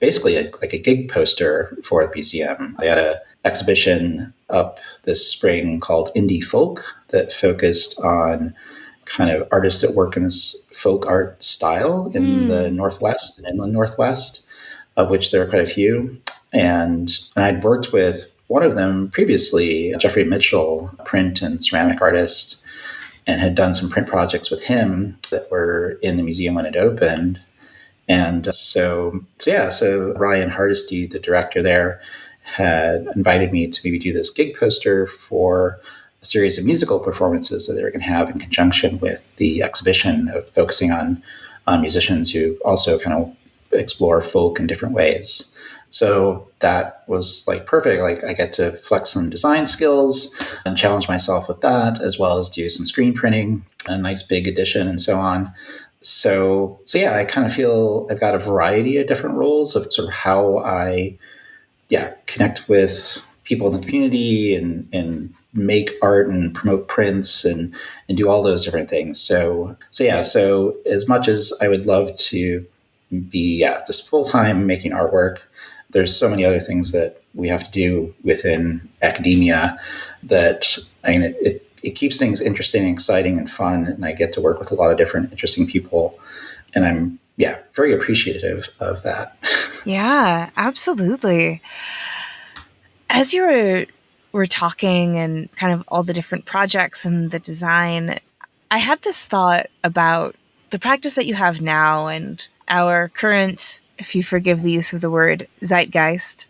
basically a gig poster for the museum. They had an exhibition up this spring called Indie Folk that focused on kind of artists that work in this folk art style in the Northwest and inland Northwest, of which there are quite a few. And I'd worked with one of them previously, Jeffrey Mitchell, print and ceramic artist, and had done some print projects with him that were in the museum when it opened. And so Ryan Hardesty, the director there, had invited me to maybe do this gig poster for a series of musical performances that they were going to have in conjunction with the exhibition of focusing on musicians who also kind of explore folk in different ways. So that was like perfect. Like I get to flex some design skills and challenge myself with that, as well as do some screen printing, a nice big edition, and so on. So yeah, I kind of feel I've got a variety of different roles of sort of how I connect with people in the community and make art and promote prints and do all those different things. So as much as I would love to be just full time making artwork, there's so many other things that we have to do within academia that it keeps things interesting and exciting and fun, and I get to work with a lot of different interesting people, and I'm very appreciative of that. Yeah, absolutely. As you were talking and kind of all the different projects and the design, I had this thought about the practice that you have now and our current, if you forgive the use of the word, zeitgeist.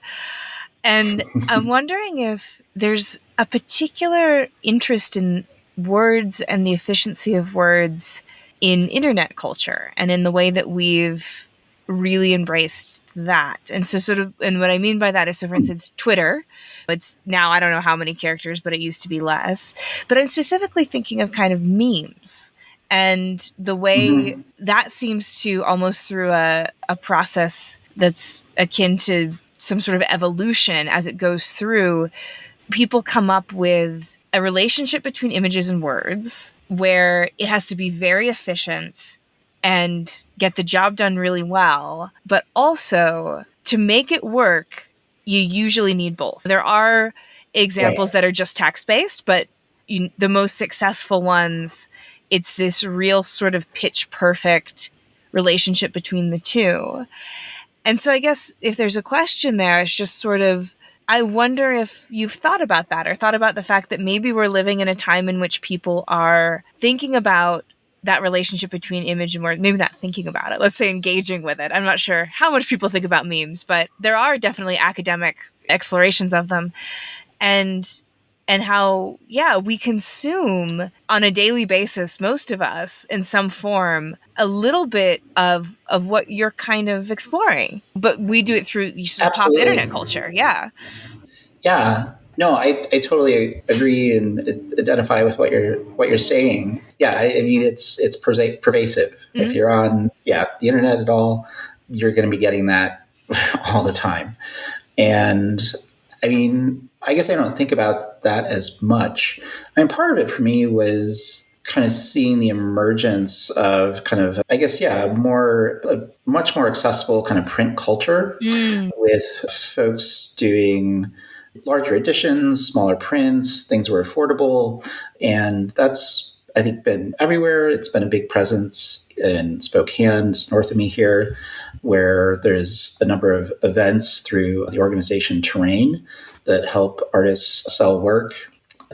And I'm wondering if there's a particular interest in words and the efficiency of words in internet culture and in the way that we've really embraced that. And so and what I mean by that is, so for instance, Twitter, it's now, I don't know how many characters, but it used to be less. But I'm specifically thinking of kind of memes and the way that seems to, almost through a process that's akin to some sort of evolution as it goes through, people come up with a relationship between images and words where it has to be very efficient and get the job done really well. But also, to make it work, you usually need both. There are examples that are just text-based, but the most successful ones, it's this real sort of pitch perfect relationship between the two. And so I guess if there's a question there, it's just sort of, I wonder if you've thought about that or thought about the fact that maybe we're living in a time in which people are thinking about that relationship between image and word. Maybe not thinking about it, let's say engaging with it. I'm not sure how much people think about memes, but there are definitely academic explorations of them. And how, we consume on a daily basis, most of us, in some form, a little bit of what you're kind of exploring. But we do it through sort of pop internet culture. Yeah. Yeah. No, I totally agree and identify with what you're saying. Yeah, I mean it's pervasive. Mm-hmm. If you're on the internet at all, you're going to be getting that all the time. And I mean, I guess I don't think about that as much. I mean, part of it for me was kind of seeing the emergence of kind of, I guess, much more accessible kind of print culture with folks doing larger editions, smaller prints, things were affordable. And that's, I think, been everywhere. It's been a big presence in Spokane, just north of me here, where there's a number of events through the organization Terrain that help artists sell work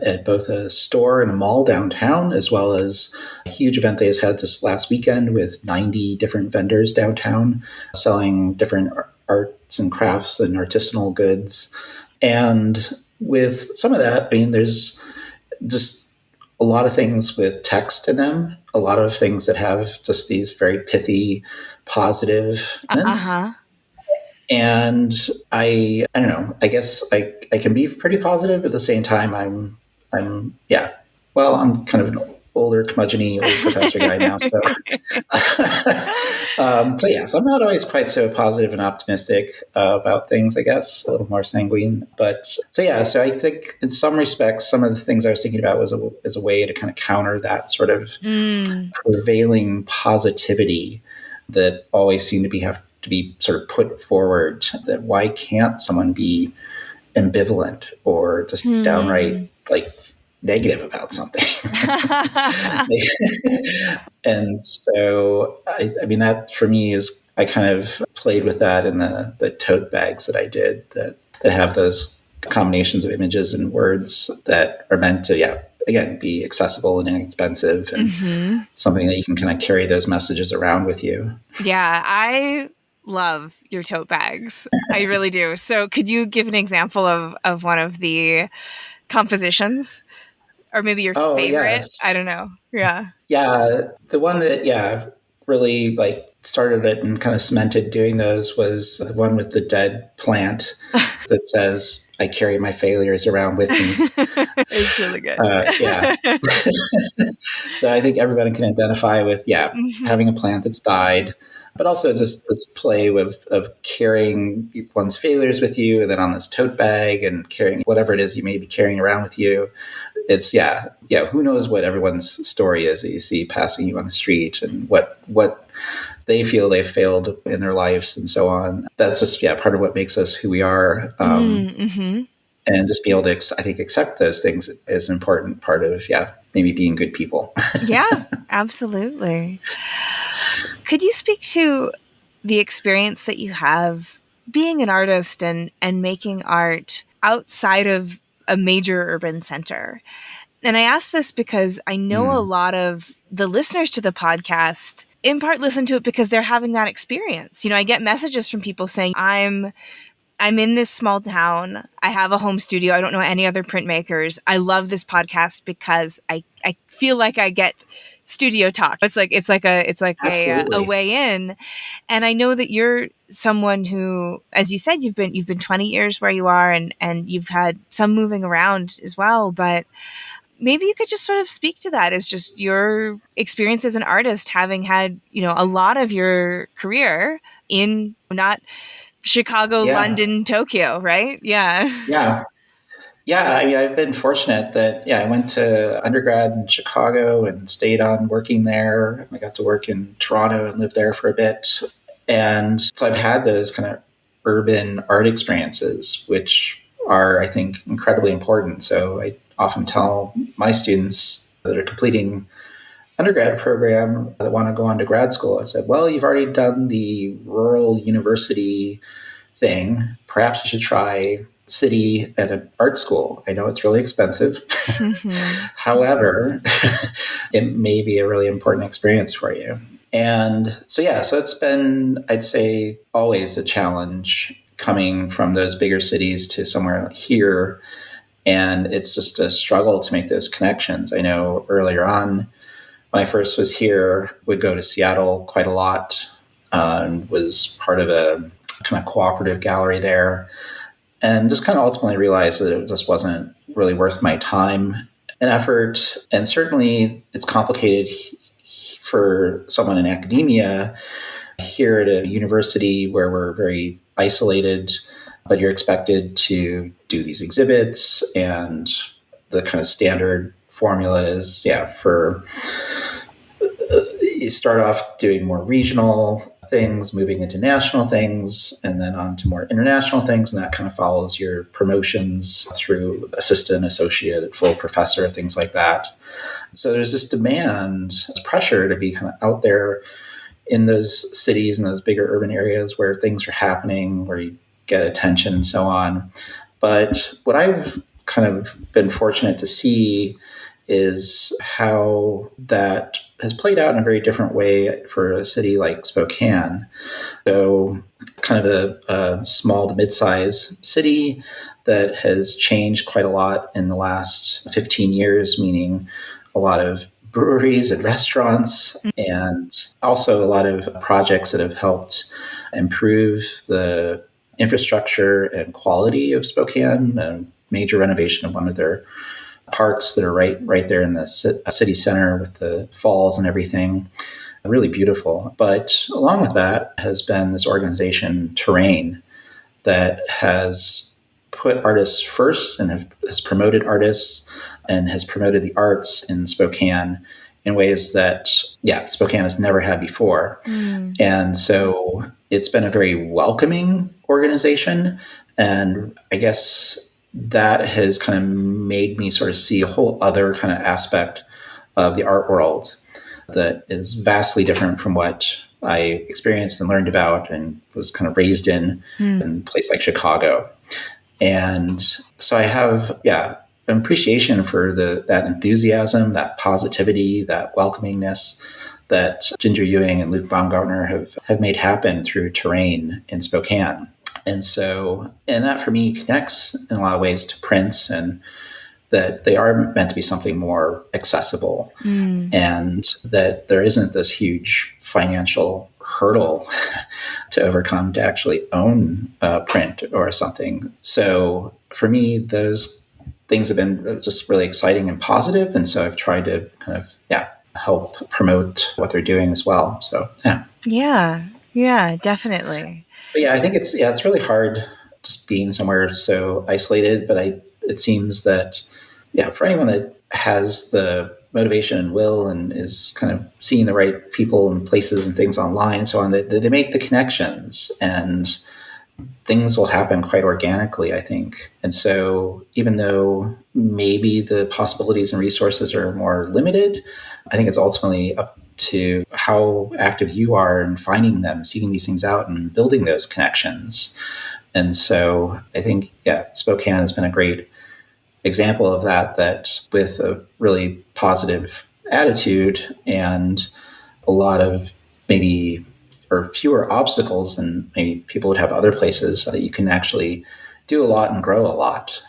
at both a store and a mall downtown, as well as a huge event they just had this last weekend with 90 different vendors downtown selling different arts and crafts and artisanal goods. And with some of that, I mean, there's just a lot of things with text in them, a lot of things that have just these very pithy, positive moments. And I don't know, I guess I can be pretty positive, but at the same time, I'm kind of an older curmudgeon-y old professor guy now. So I'm not always quite so positive and optimistic about things, I guess, a little more sanguine. But so I think in some respects, some of the things I was thinking about was as a way to kind of counter that sort of prevailing positivity that always seemed to have to be sort of put forward. That why can't someone be ambivalent or just downright like negative about something? And so, I mean, that for me is, I kind of played with that in the tote bags that I did that have those combinations of images and words that are meant to, again, be accessible and inexpensive and something that you can kind of carry those messages around with you. Yeah, I love your tote bags. I really do. So could you give an example of one of the compositions? Or maybe your favorite? Yes. I don't know. Yeah. Yeah. The one that, really like started it and kind of cemented doing those was the one with the dead plant that says, "I carry my failures around with me." It's really good. Yeah. So I think everybody can identify with, having a plant that's died, but also just this play of carrying one's failures with you, and then on this tote bag and carrying whatever it is you may be carrying around with you. It's who knows what everyone's story is that you see passing you on the street, and what they feel they've failed in their lives and so on. That's just part of what makes us who we are. And just be able to, I think, accept those things is an important part of, maybe being good people. Yeah, absolutely. Could you speak to the experience that you have being an artist and making art outside of a major urban center? And I ask this because I know a lot of the listeners to the podcast in part listen to it because they're having that experience. I get messages from people saying, I'm in this small town. I have a home studio. I don't know any other printmakers. I love this podcast because I feel like I get studio talk. It's like a way in. And I know that you're someone who, as you said, you've been 20 years where you are, and you've had some moving around as well. But maybe you could just sort of speak to that as just your experience as an artist, having had, a lot of your career in not Chicago, London, Tokyo, right? Yeah. Yeah. I mean, I've been fortunate that, I went to undergrad in Chicago and stayed on working there. I got to work in Toronto and lived there for a bit. And so I've had those kind of urban art experiences, which are, I think, incredibly important. So I often tell my students that are completing undergrad program that want to go on to grad school, I said, well, you've already done the rural university thing. Perhaps you should try city at an art school. I know it's really expensive. However, it may be a really important experience for you. And so it's been, I'd say, always a challenge coming from those bigger cities to somewhere here. And it's just a struggle to make those connections. I know earlier on, when I first was here, would go to Seattle quite a lot, and was part of a kind of cooperative gallery there, and just kind of ultimately realized that it just wasn't really worth my time and effort. And certainly it's complicated for someone in academia here at a university where we're very isolated, but you're expected to do these exhibits, and the kind of standard formula is, for you start off doing more regional things, moving into national things, and then on to more international things. And that kind of follows your promotions through assistant, associate, full professor, things like that. So there's this demand, this pressure to be kind of out there in those cities and those bigger urban areas where things are happening, where you get attention and so on. But what I've kind of been fortunate to see is how that has played out in a very different way for a city like Spokane. So kind of a small to mid-size city that has changed quite a lot in the last 15 years, meaning a lot of breweries and restaurants, and also a lot of projects that have helped improve the infrastructure and quality of Spokane. A major renovation of one of their parks that are right there in the city center with the falls and everything. Really beautiful. But along with that has been this organization, Terrain, that has put artists first and has promoted artists and has promoted the arts in Spokane in ways that, Spokane has never had before. And so it's been a very welcoming organization. And I guess that has kind of made me sort of see a whole other kind of aspect of the art world that is vastly different from what I experienced and learned about and was kind of raised in a place like Chicago. And so I have, an appreciation for that enthusiasm, that positivity, that welcomingness that Ginger Ewing and Luke Baumgartner have made happen through Terrain in Spokane. And that for me connects in a lot of ways to prints, and that they are meant to be something more accessible, and that there isn't this huge financial hurdle to overcome to actually own print or something. So for me, those things have been just really exciting and positive. And so I've tried to kind of, help promote what they're doing as well. So, Yeah, definitely. But I think it's really hard just being somewhere so isolated. But it seems that, for anyone that has the motivation and will and is kind of seeing the right people and places and things online and so on, they make the connections and things will happen quite organically, I think. And so even though maybe the possibilities and resources are more limited, I think it's ultimately up to how active you are in finding them, seeking these things out and building those connections. And so I think, Spokane has been a great example of that with a really positive attitude and a lot of maybe or fewer obstacles than maybe people would have other places that you can actually do a lot and grow a lot.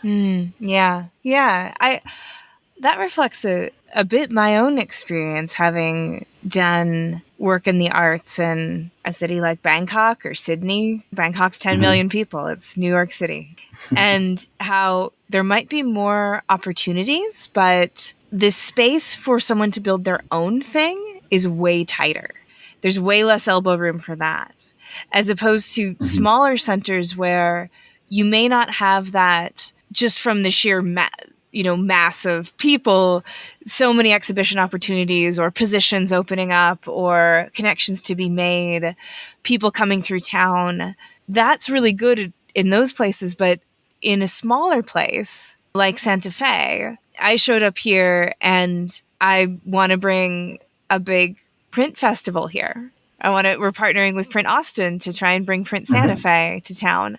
That reflects a bit my own experience, having done work in the arts in a city like Bangkok or Sydney. Bangkok's 10 million people. It's New York City. And how there might be more opportunities, but the space for someone to build their own thing is way tighter. There's way less elbow room for that, as opposed to smaller centers where you may not have that just from the sheer mass of people, so many exhibition opportunities or positions opening up or connections to be made, people coming through town. That's really good in those places. But in a smaller place like Santa Fe, I showed up here and I want to bring a big print festival here. We're partnering with Print Austin to try and bring Print Santa Fe to town.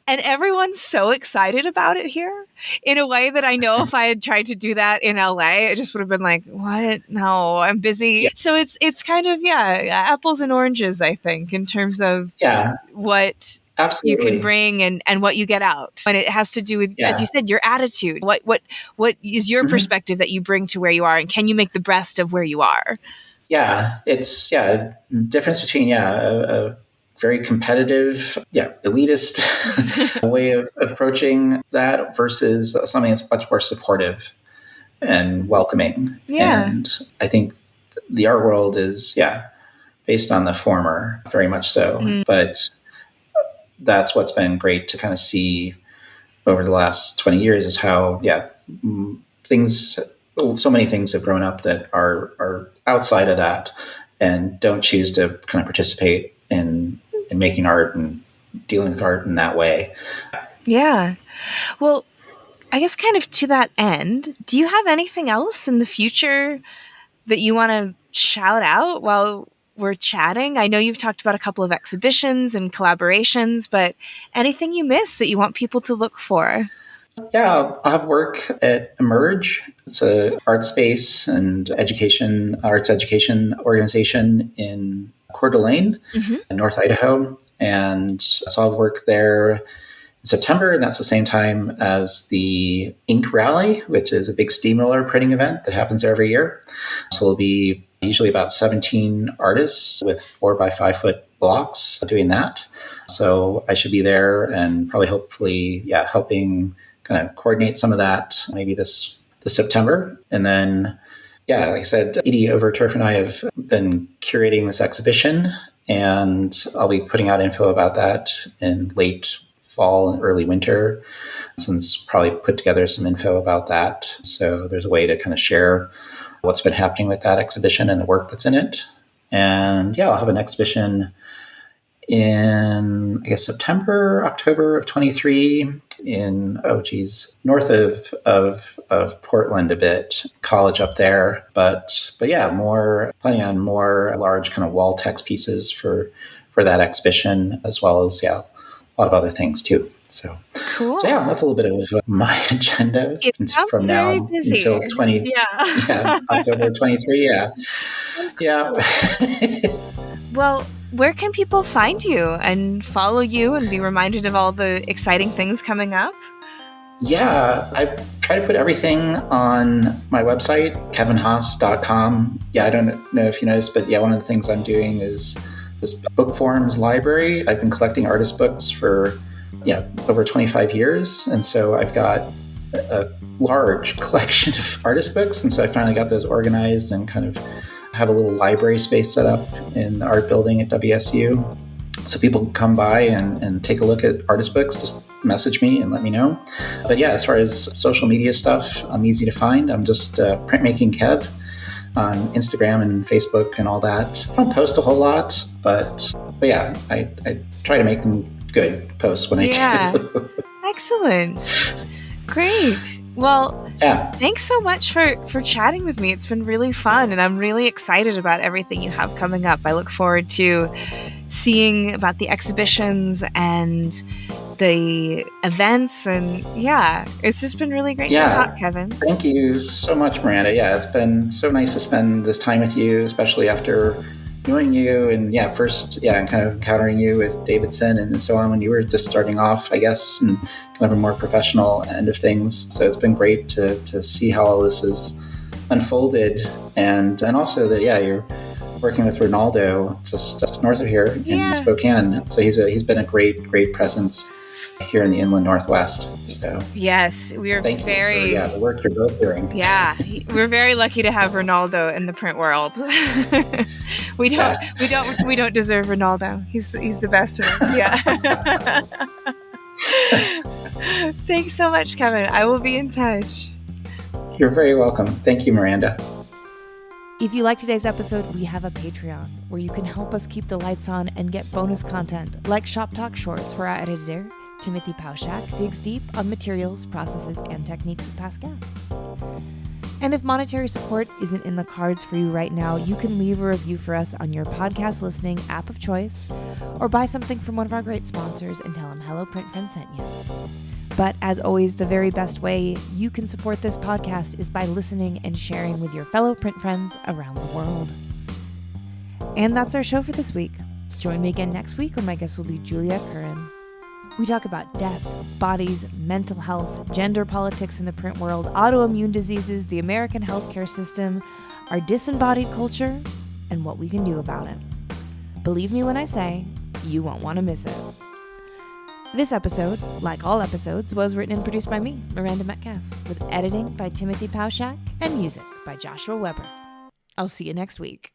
And everyone's so excited about it here in a way that I know if I had tried to do that in LA, it just would have been like, what? No, I'm busy. So it's kind of, apples and oranges, I think, in terms of what you can bring and what you get out. And it has to do with, as you said, your attitude. What is your perspective that you bring to where you are? And can you make the best of where you are? It's difference between a very competitive, elitist way of approaching that versus something that's much more supportive and welcoming. And I think the art world is, based on the former, very much so. But that's what's been great to kind of see over the last 20 years is how, so many things have grown up that are outside of that and don't choose to kind of participate in making art and dealing with art in that way. Yeah. Well, I guess kind of to that end, do you have anything else in the future that you want to shout out while we're chatting? I know you've talked about a couple of exhibitions and collaborations, but anything you missed that you want people to look for? Yeah, I have work at Emerge. It's a art space and arts education organization in Coeur d'Alene, in North Idaho. And so I'll work there in September, and that's the same time as the Ink Rally, which is a big steamroller printing event that happens every year. So it'll be usually about 17 artists with 4 by 5 foot blocks doing that. So I should be there and probably hopefully, helping kind of coordinate some of that maybe this September. And then, like I said, Edie Overturf and I have been curating this exhibition, and I'll be putting out info about that in late fall and early winter, since probably put together some info about that. So there's a way to kind of share what's been happening with that exhibition and the work that's in it. And I'll have an exhibition in, I guess, October of 23 in, north of Portland a bit, college up there. But planning on more large kind of wall text pieces for that exhibition, as well as, a lot of other things too. So, cool. So that's a little bit of my agenda from now until October 23. Well, where can people find you and follow you and be reminded of all the exciting things coming up? I try to put everything on my website, kevinhaas.com. I don't know if you noticed, but one of the things I'm doing is this book forums library. I've been collecting artist books for over 25 years. And so I've got a large collection of artist books. And so I finally got those organized and kind of have a little library space set up in the art building at WSU. So people can come by and take a look at artist books. Just message me and let me know. But yeah, as far as social media stuff, I'm easy to find. I'm just Printmaking Kev on Instagram and Facebook and all that. I don't post a whole lot, but yeah, I try to make them good posts when I do. Excellent. Great. Well, thanks so much for chatting with me. It's been really fun, and I'm really excited about everything you have coming up. I look forward to seeing about the exhibitions and the events, and it's just been really great to talk, Kevin. Thank you so much, Miranda. Yeah, it's been so nice to spend this time with you, especially after knowing you and first and kind of encountering you with Davidson and so on when you were just starting off, I guess, and kind of a more professional end of things. So it's been great to see how all this is unfolded, and also that you're working with Ronaldo just north of here in Spokane. So he's been a great presence here in the Inland Northwest. So yes, we are thank you for the work you're both doing. Yeah, we're very lucky to have Ronaldo in the print world. we don't deserve Ronaldo. He's the best of us. Yeah. Thanks so much, Kevin. I will be in touch. You're very welcome. Thank you, Miranda. If you like today's episode, we have a Patreon where you can help us keep the lights on and get bonus content like Shop Talk Shorts, where our editor, Timothy Pauschak, digs deep on materials, processes, and techniques with past guests. And if monetary support isn't in the cards for you right now, you can leave a review for us on your podcast listening app of choice, or buy something from one of our great sponsors and tell them Hello Print Friend sent you. But as always, the very best way you can support this podcast is by listening and sharing with your fellow print friends around the world. And that's our show for this week. Join me again next week when my guest will be Julia Curran. We talk about death, bodies, mental health, gender politics in the print world, autoimmune diseases, the American healthcare system, our disembodied culture, and what we can do about it. Believe me when I say, you won't want to miss it. This episode, like all episodes, was written and produced by me, Miranda Metcalf, with editing by Timothy Pauschak and music by Joshua Weber. I'll see you next week.